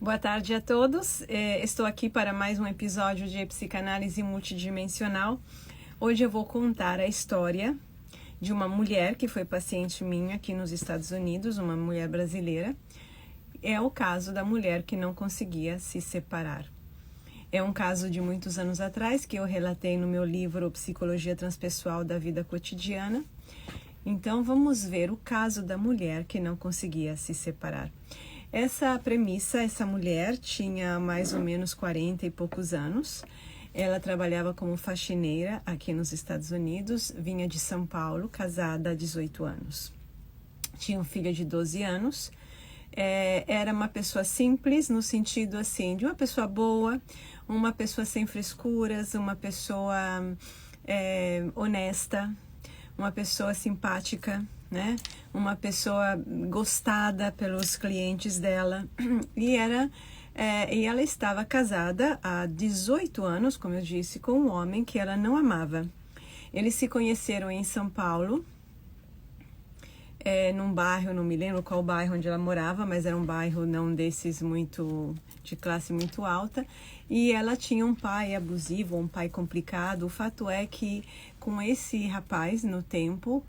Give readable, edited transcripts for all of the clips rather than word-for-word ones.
Boa tarde a todos. Estou aqui para mais um episódio de Psicanálise Multidimensional. Hoje eu vou contar a história de uma mulher que foi paciente minha aqui nos Estados Unidos, uma mulher brasileira. É o caso da mulher que não conseguia se separar. É um caso de muitos anos atrás que eu relatei no meu livro Psicologia Transpessoal da Vida Cotidiana. Então vamos ver o caso da mulher que não conseguia se separar. Essa premissa, essa mulher tinha mais ou menos 40 e poucos anos. Ela trabalhava como faxineira aqui nos Estados Unidos, vinha de São Paulo, casada há 18 anos. Tinha um filho de 12 anos. Era uma pessoa simples, no sentido assim, de uma pessoa boa, uma pessoa sem frescuras, uma pessoa honesta, uma pessoa simpática, né? Uma pessoa gostada pelos clientes dela. E ela estava casada há 18 anos, como eu disse, com um homem que ela não amava. Eles se conheceram em São Paulo, num bairro, não me lembro qual bairro onde ela morava, mas era um bairro não desses de classe muito alta, e ela tinha um pai abusivo, um pai complicado. O fato é que com esse rapaz, no tempo,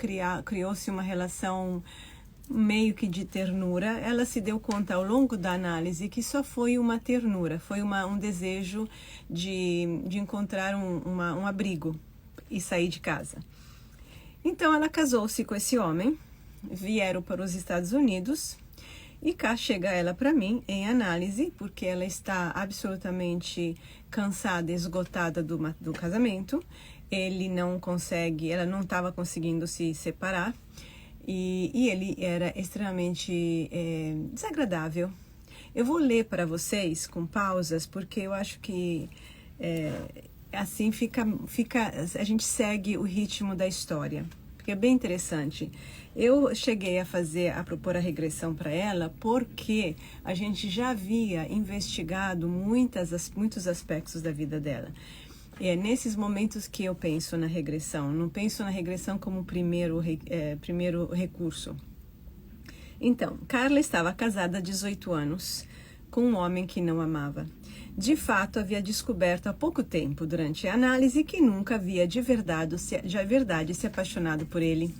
criou-se uma relação meio que de ternura. Ela se deu conta ao longo da análise que só foi uma ternura, foi um desejo de encontrar um abrigo e sair de casa. Então ela casou-se com esse homem, vieram para os Estados Unidos e cá chega ela para mim em análise, porque ela está absolutamente cansada, esgotada do casamento. Ela não estava conseguindo se separar e ele era extremamente desagradável. Eu vou ler para vocês com pausas, porque eu acho que assim a gente segue o ritmo da história. Porque é bem interessante. Eu cheguei a propor a regressão para ela porque a gente já havia investigado muitos aspectos da vida dela. E é nesses momentos que eu penso na regressão. Não penso na regressão como primeiro recurso. Então, Carla estava casada há 18 anos com um homem que não amava. De fato, havia descoberto há pouco tempo, durante a análise, que nunca havia de verdade se apaixonado por ele.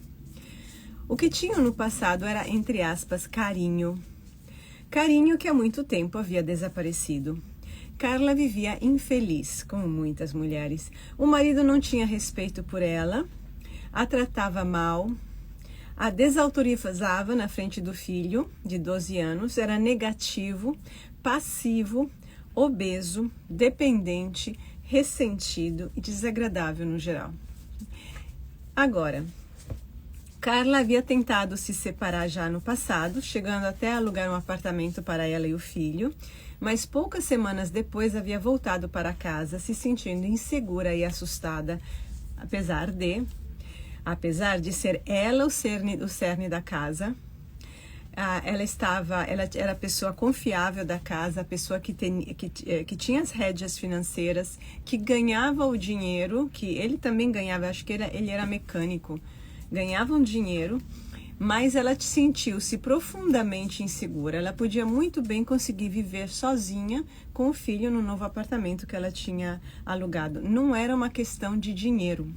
O que tinham no passado era, entre aspas, carinho. Carinho que há muito tempo havia desaparecido. Carla vivia infeliz, como muitas mulheres. O marido não tinha respeito por ela, a tratava mal, a desautorizava na frente do filho, de 12 anos, era negativo, passivo, obeso, dependente, ressentido e desagradável no geral. Agora, Carla havia tentado se separar já no passado, chegando até a alugar um apartamento para ela e o filho, mas poucas semanas depois havia voltado para casa se sentindo insegura e assustada, apesar de ser ela o cerne da casa. Ela era a pessoa confiável da casa, a pessoa que tinha as rédeas financeiras, que ganhava o dinheiro, que ele também ganhava, acho que ele era mecânico, ganhava um dinheiro, mas ela sentiu-se profundamente insegura. Ela podia muito bem conseguir viver sozinha com o filho no novo apartamento que ela tinha alugado. Não era uma questão de dinheiro.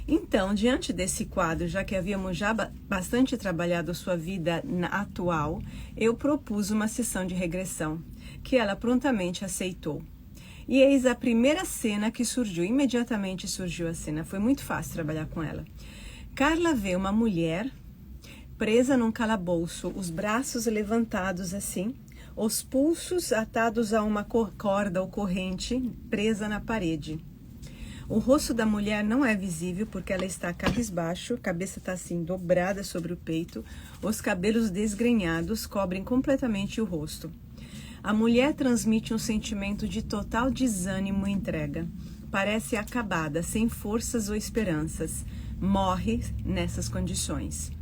Então, diante desse quadro, já que havíamos já bastante trabalhado sua vida atual, eu propus uma sessão de regressão, que ela prontamente aceitou. E eis a primeira cena que surgiu, imediatamente surgiu a cena, foi muito fácil trabalhar com ela. Carla vê uma mulher presa num calabouço, os braços levantados assim, os pulsos atados a uma corda ou corrente presa na parede. O rosto da mulher não é visível porque ela está cabisbaixo, a cabeça está assim dobrada sobre o peito, os cabelos desgrenhados cobrem completamente o rosto. A mulher transmite um sentimento de total desânimo e entrega. Parece acabada, sem forças ou esperanças. Morre nessas condições.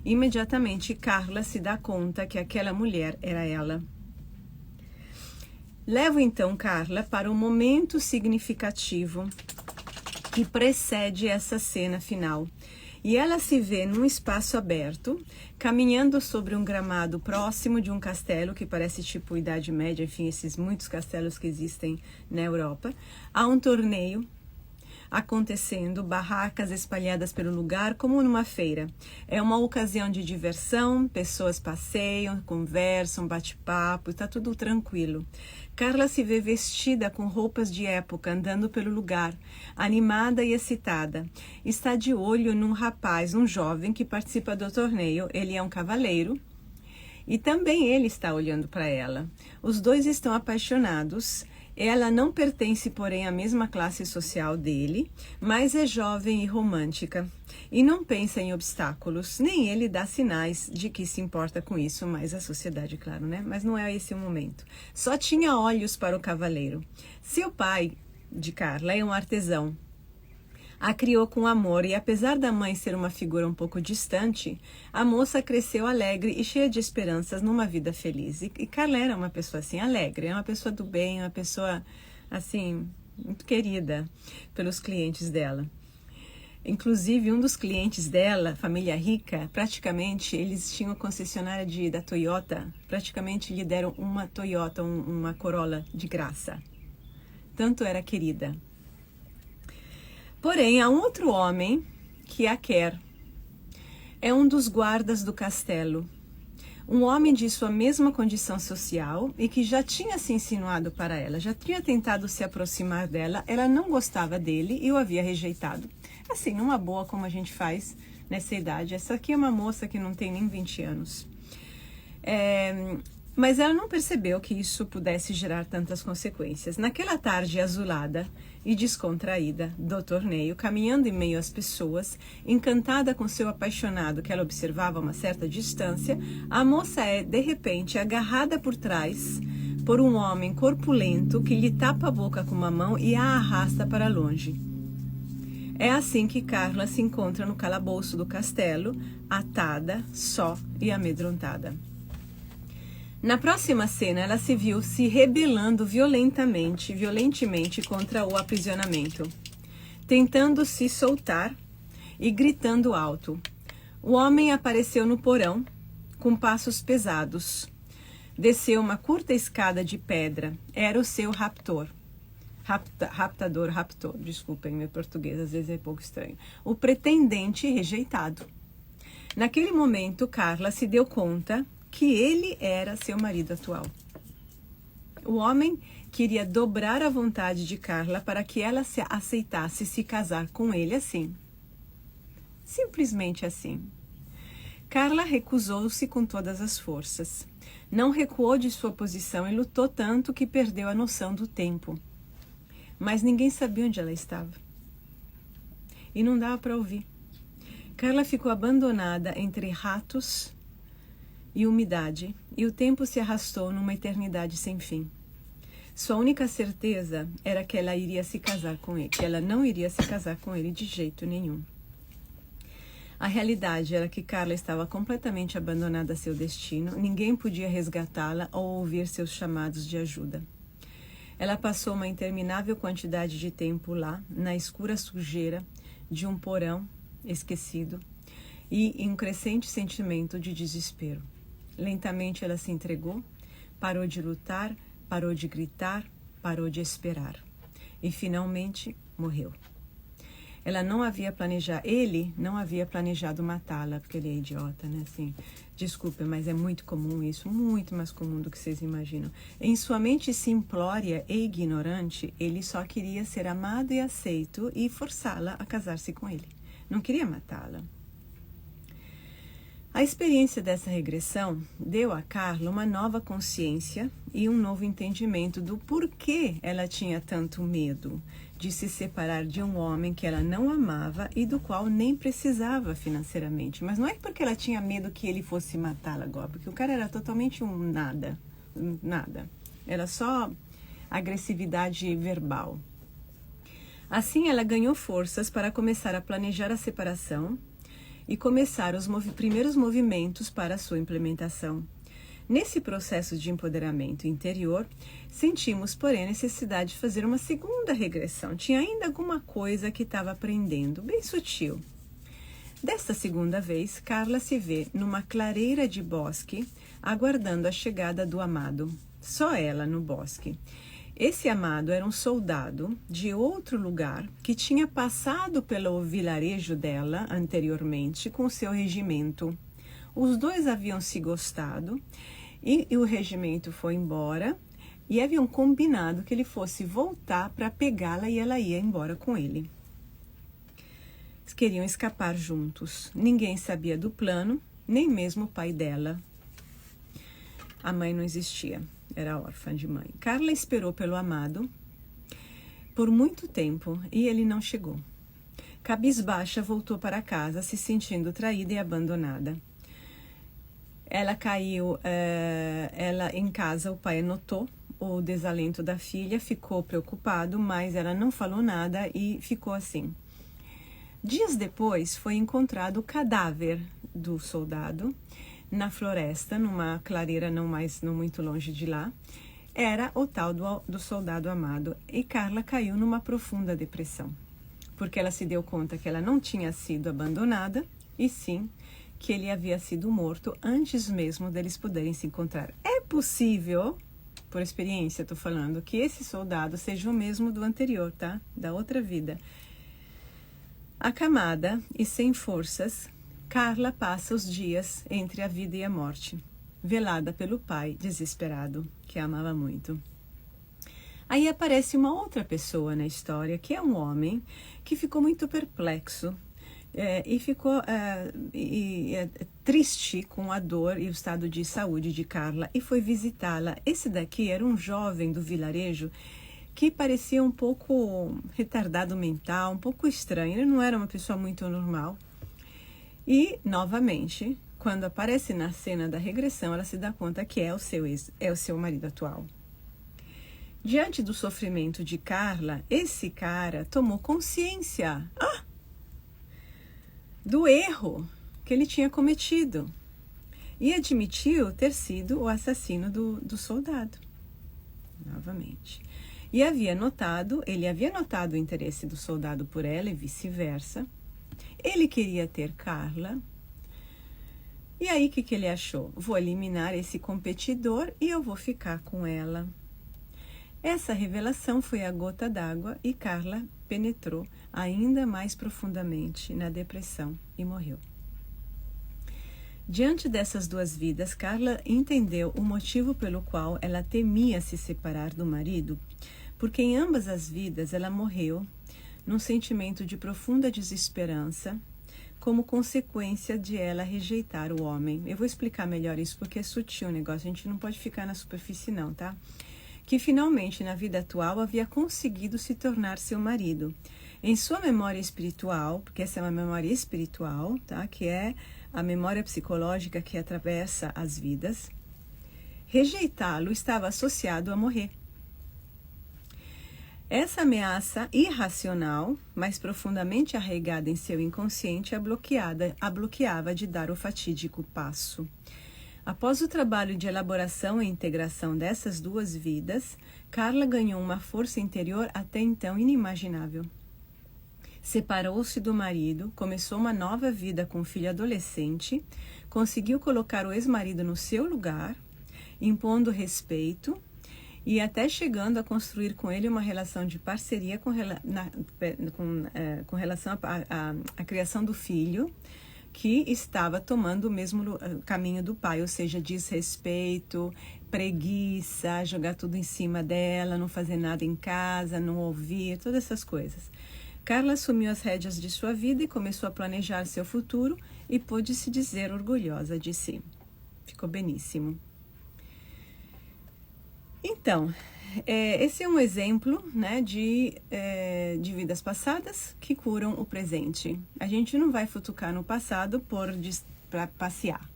Imediatamente, Carla se dá conta que aquela mulher era ela. Levo então Carla para um momento significativo que precede essa cena final. E ela se vê num espaço aberto, caminhando sobre um gramado próximo de um castelo, que parece tipo Idade Média, enfim, esses muitos castelos que existem na Europa. Há um torneio acontecendo, barracas espalhadas pelo lugar, como numa feira. É uma ocasião de diversão, pessoas passeiam, conversam, bate-papo, está tudo tranquilo. Carla se vê vestida com roupas de época, andando pelo lugar, animada e excitada. Está de olho num rapaz, um jovem que participa do torneio. Ele é um cavaleiro e também ele está olhando para ela. Os dois estão apaixonados. Ela não pertence, porém, à mesma classe social dele, mas é jovem e romântica e não pensa em obstáculos, nem ele dá sinais de que se importa com isso, mas a sociedade, claro, né? Mas não é esse o momento. Só tinha olhos para o cavaleiro. Seu pai, de Carla, é um artesão. A criou com amor e, apesar da mãe ser uma figura um pouco distante, a moça cresceu alegre e cheia de esperanças numa vida feliz. E Carla era uma pessoa assim, alegre, é uma pessoa do bem, uma pessoa assim, muito querida pelos clientes dela. Inclusive, um dos clientes dela, família rica, praticamente, eles tinham a concessionária da Toyota, praticamente lhe deram uma Toyota, uma Corolla de graça. Tanto era querida. Porém, há um outro homem que a quer. É um dos guardas do castelo. Um homem de sua mesma condição social e que já tinha se insinuado para ela, já tinha tentado se aproximar dela, ela não gostava dele e o havia rejeitado. Assim, numa boa, como a gente faz nessa idade. Essa aqui é uma moça que não tem nem 20 anos. Mas ela não percebeu que isso pudesse gerar tantas consequências. Naquela tarde azulada e descontraída do torneio, caminhando em meio às pessoas, encantada com seu apaixonado que ela observava a uma certa distância, a moça é, de repente, agarrada por trás por um homem corpulento que lhe tapa a boca com uma mão e a arrasta para longe. É assim que Carla se encontra no calabouço do castelo, atada, só e amedrontada. Na próxima cena, ela se viu se rebelando violentemente contra o aprisionamento, tentando se soltar e gritando alto. O homem apareceu no porão, com passos pesados. Desceu uma curta escada de pedra. Era o seu raptor. Raptor, desculpem, meu português às vezes é pouco estranho. O pretendente rejeitado. Naquele momento, Carla se deu conta que ele era seu marido atual. O homem queria dobrar a vontade de Carla para que ela se aceitasse se casar com ele assim. Simplesmente assim. Carla recusou-se com todas as forças. Não recuou de sua posição e lutou tanto que perdeu a noção do tempo. Mas ninguém sabia onde ela estava. E não dava para ouvir. Carla ficou abandonada entre ratos e umidade, e o tempo se arrastou numa eternidade sem fim. Sua única certeza era que ela iria se casar com ele, que ela não iria se casar com ele de jeito nenhum. A realidade era que Carla estava completamente abandonada a seu destino, ninguém podia resgatá-la ou ouvir seus chamados de ajuda. Ela passou uma interminável quantidade de tempo lá, na escura sujeira de um porão esquecido, e em um crescente sentimento de desespero. Lentamente ela se entregou, parou de lutar, parou de gritar, parou de esperar. E finalmente morreu. Ele não havia planejado matá-la, porque ele é idiota, né? Assim, desculpa, mas é muito comum isso, muito mais comum do que vocês imaginam. Em sua mente simplória e ignorante, ele só queria ser amado e aceito e forçá-la a casar-se com ele. Não queria matá-la. A experiência dessa regressão deu a Carla uma nova consciência e um novo entendimento do porquê ela tinha tanto medo de se separar de um homem que ela não amava e do qual nem precisava financeiramente. Mas não é porque ela tinha medo que ele fosse matá-la agora, porque o cara era totalmente um nada. Era só agressividade verbal. Assim, ela ganhou forças para começar a planejar a separação e começar os primeiros movimentos para a sua implementação. Nesse processo de empoderamento interior, sentimos, porém, a necessidade de fazer uma segunda regressão. Tinha ainda alguma coisa que estava aprendendo, bem sutil. Desta segunda vez, Carla se vê numa clareira de bosque, aguardando a chegada do amado. Só ela no bosque. Esse amado era um soldado de outro lugar que tinha passado pelo vilarejo dela anteriormente com seu regimento. Os dois haviam se gostado e o regimento foi embora e haviam combinado que ele fosse voltar para pegá-la e ela ia embora com ele. Eles queriam escapar juntos. Ninguém sabia do plano, nem mesmo o pai dela. A mãe não existia. Era órfã de mãe. Carla esperou pelo amado por muito tempo e ele não chegou. Cabisbaixa, voltou para casa, se sentindo traída e abandonada. Ela caiu, ela em casa, o pai notou o desalento da filha, ficou preocupado, mas ela não falou nada e ficou assim. Dias depois, foi encontrado o cadáver do soldado na floresta, numa clareira não muito longe de lá. Era o tal do soldado amado. E Carla caiu numa profunda depressão, porque ela se deu conta que ela não tinha sido abandonada, e sim que ele havia sido morto antes mesmo deles poderem se encontrar. É possível, por experiência estou falando, que esse soldado seja o mesmo do anterior, tá? Da outra vida. Acamada e sem forças, Carla passa os dias entre a vida e a morte, velada pelo pai desesperado, que a amava muito. Aí aparece uma outra pessoa na história, que é um homem que ficou muito perplexo e ficou triste com a dor e o estado de saúde de Carla e foi visitá-la. Esse daqui era um jovem do vilarejo que parecia um pouco retardado mental, um pouco estranho. Ele não era uma pessoa muito normal. E, novamente, quando aparece na cena da regressão, ela se dá conta que é o seu marido atual. Diante do sofrimento de Carla, esse cara tomou consciência do erro que ele tinha cometido e admitiu ter sido o assassino do soldado. Novamente. E ele havia notado o interesse do soldado por ela e vice-versa. Ele queria ter Carla. E aí, o que ele achou? Vou eliminar esse competidor e eu vou ficar com ela. Essa revelação foi a gota d'água e Carla penetrou ainda mais profundamente na depressão e morreu. Diante dessas duas vidas, Carla entendeu o motivo pelo qual ela temia se separar do marido, porque em ambas as vidas ela morreu num sentimento de profunda desesperança, como consequência de ela rejeitar o homem. Eu vou explicar melhor isso porque é sutil o negócio, a gente não pode ficar na superfície não, tá? Que finalmente na vida atual havia conseguido se tornar seu marido. Em sua memória espiritual, porque essa é uma memória espiritual, tá? Que é a memória psicológica que atravessa as vidas, rejeitá-lo estava associado a morrer. Essa ameaça irracional, mas profundamente arraigada em seu inconsciente, a bloqueava de dar o fatídico passo. Após o trabalho de elaboração e integração dessas duas vidas, Carla ganhou uma força interior até então inimaginável. Separou-se do marido, começou uma nova vida com um filho adolescente, conseguiu colocar o ex-marido no seu lugar, impondo respeito, e até chegando a construir com ele uma relação de parceria com relação à criação do filho, que estava tomando o mesmo caminho do pai, ou seja, desrespeito, preguiça, jogar tudo em cima dela, não fazer nada em casa, não ouvir, todas essas coisas. Carla assumiu as rédeas de sua vida e começou a planejar seu futuro e pôde se dizer orgulhosa de si. Ficou beníssimo. Então, esse é um exemplo, né, de vidas passadas que curam o presente. A gente não vai futucar no passado para passear.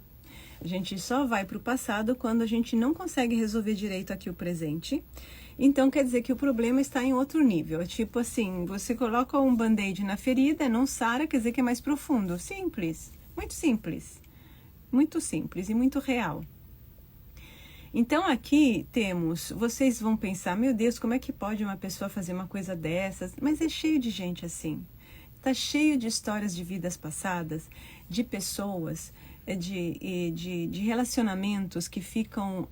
A gente só vai para o passado quando a gente não consegue resolver direito aqui o presente. Então, quer dizer que o problema está em outro nível. É tipo assim, você coloca um band-aid na ferida, não sara, quer dizer que é mais profundo. Simples, muito simples. Muito simples e muito real. Então, aqui temos, vocês vão pensar, meu Deus, como é que pode uma pessoa fazer uma coisa dessas? Mas é cheio de gente assim. Está cheio de histórias de vidas passadas, de pessoas, de relacionamentos que ficam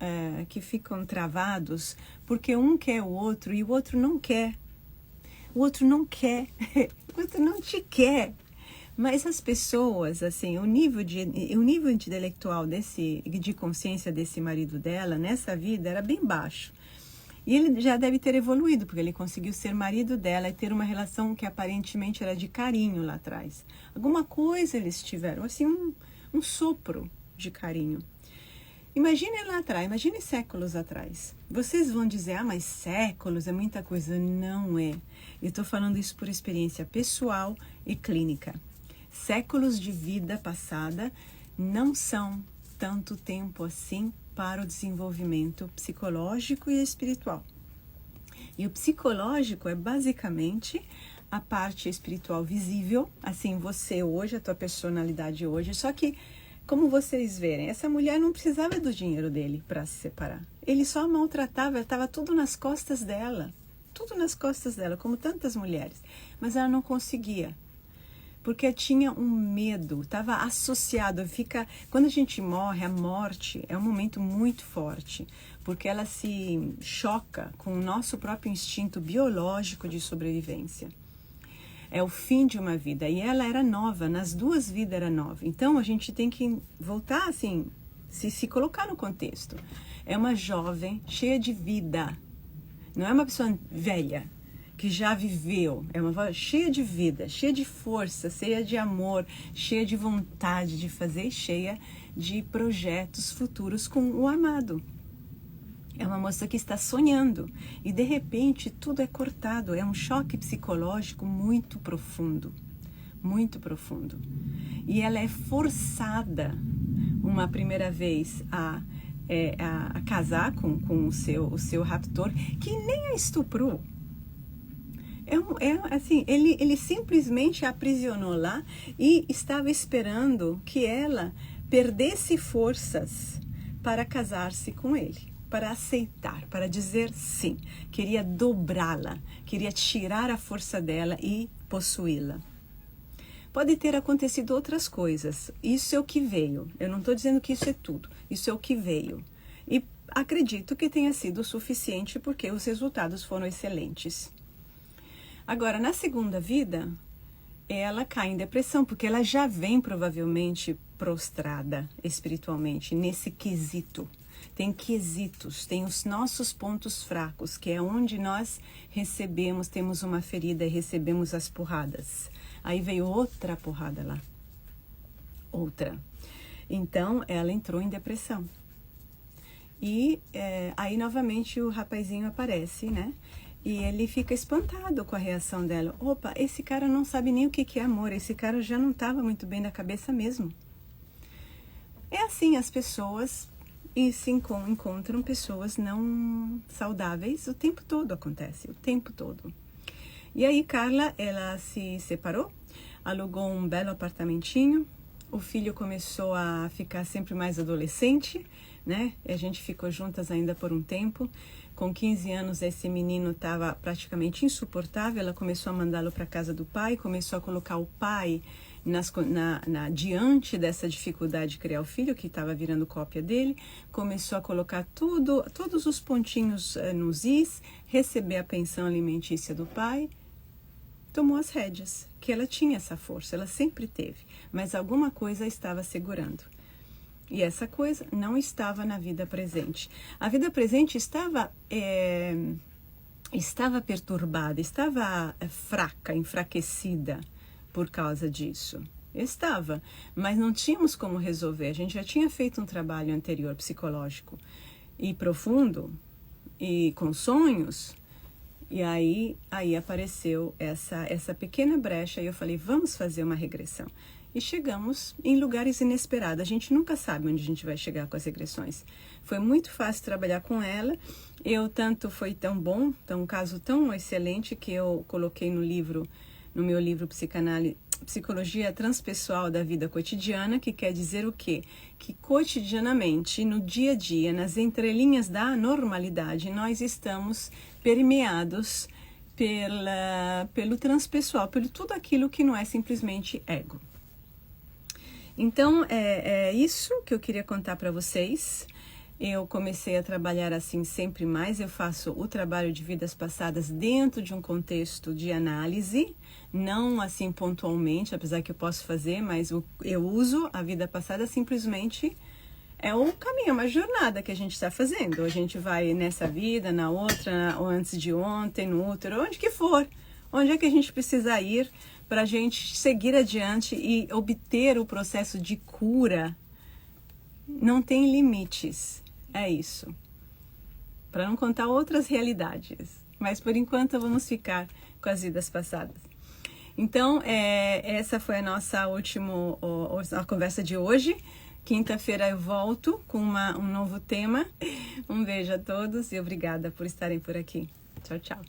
travados porque um quer o outro e o outro não quer. O outro não quer, o outro não te quer. Mas as pessoas, assim, o nível intelectual de consciência desse marido dela, nessa vida, era bem baixo. E ele já deve ter evoluído, porque ele conseguiu ser marido dela e ter uma relação que aparentemente era de carinho lá atrás. Alguma coisa eles tiveram, assim, um sopro de carinho. Imagine lá atrás, imagine séculos atrás. Vocês vão dizer, mas séculos é muita coisa. Não é. Eu estou falando isso por experiência pessoal e clínica. Séculos de vida passada não são tanto tempo assim para o desenvolvimento psicológico e espiritual. E o psicológico é basicamente a parte espiritual visível, assim, você hoje, a tua personalidade hoje, só que, como vocês verem, essa mulher não precisava do dinheiro dele para se separar. Ele só a maltratava, estava tudo nas costas dela, como tantas mulheres, mas ela não conseguia. Porque tinha um medo, estava associado, quando a gente morre, a morte é um momento muito forte, porque ela se choca com o nosso próprio instinto biológico de sobrevivência. É o fim de uma vida, e ela era nova, nas duas vidas era nova. Então a gente tem que voltar assim, se colocar no contexto. É uma jovem cheia de vida, não é uma pessoa velha, que já viveu, é uma voz cheia de vida, cheia de força, cheia de amor, cheia de vontade de fazer, cheia de projetos futuros com o amado. É uma moça que está sonhando e de repente tudo é cortado, é um choque psicológico muito profundo, muito profundo. E ela é forçada uma primeira vez a casar com o seu raptor, que nem a estuprou. Assim, ele simplesmente a aprisionou lá e estava esperando que ela perdesse forças para casar-se com ele, para aceitar, para dizer sim. Queria dobrá-la, queria tirar a força dela e possuí-la. Pode ter acontecido outras coisas, isso é o que veio. Eu não estou dizendo que isso é tudo, isso é o que veio. E acredito que tenha sido o suficiente porque os resultados foram excelentes. Agora, na segunda vida, ela cai em depressão, porque ela já vem provavelmente prostrada espiritualmente nesse quesito. Tem quesitos, tem os nossos pontos fracos, que é onde nós temos uma ferida e recebemos as porradas. Aí veio outra porrada lá. Outra. Então, ela entrou em depressão. E aí, novamente, o rapazinho aparece, né? E ele fica espantado com a reação dela. Opa, esse cara não sabe nem o que é amor. Esse cara já não estava muito bem na cabeça mesmo. É assim, as pessoas encontram pessoas não saudáveis. O tempo todo acontece, o tempo todo. E aí Carla, ela se separou, alugou um belo apartamentinho. O filho começou a ficar sempre mais adolescente, né? E a gente ficou juntas ainda por um tempo. Com 15 anos, esse menino estava praticamente insuportável. Ela começou a mandá-lo para a casa do pai, começou a colocar o pai diante dessa dificuldade de criar o filho, que estava virando cópia dele. Começou a colocar todos os pontinhos nos is, receber a pensão alimentícia do pai. Tomou as rédeas, que ela tinha essa força, ela sempre teve, mas alguma coisa estava segurando. E essa coisa não estava na vida presente. A vida presente estava perturbada, estava fraca, enfraquecida por causa disso. Estava, mas não tínhamos como resolver. A gente já tinha feito um trabalho anterior psicológico e profundo e com sonhos. E aí apareceu essa pequena brecha e eu falei, vamos fazer uma regressão. E chegamos em lugares inesperados. A gente nunca sabe onde a gente vai chegar com as regressões. Foi muito fácil trabalhar com ela. Foi tão bom, um caso tão excelente que eu coloquei no meu livro Psicologia Transpessoal da Vida Cotidiana, que quer dizer o quê? Que cotidianamente, no dia a dia, nas entrelinhas da normalidade, nós estamos permeados pelo transpessoal, pelo tudo aquilo que não é simplesmente ego. Então, é isso que eu queria contar para vocês. Eu comecei a trabalhar assim sempre mais. Eu faço o trabalho de vidas passadas dentro de um contexto de análise, não assim pontualmente, apesar que eu posso fazer, mas eu uso a vida passada simplesmente. É um caminho, é uma jornada que a gente está fazendo. A gente vai nessa vida, na outra, ou antes de ontem, no útero, onde que for. Onde é que a gente precisa ir para a gente seguir adiante e obter o processo de cura? Não tem limites. É isso. Para não contar outras realidades. Mas por enquanto vamos ficar com as vidas passadas. Então, essa foi a nossa última a conversa de hoje. Quinta-feira eu volto com um novo tema. Um beijo a todos e obrigada por estarem por aqui. Tchau, tchau.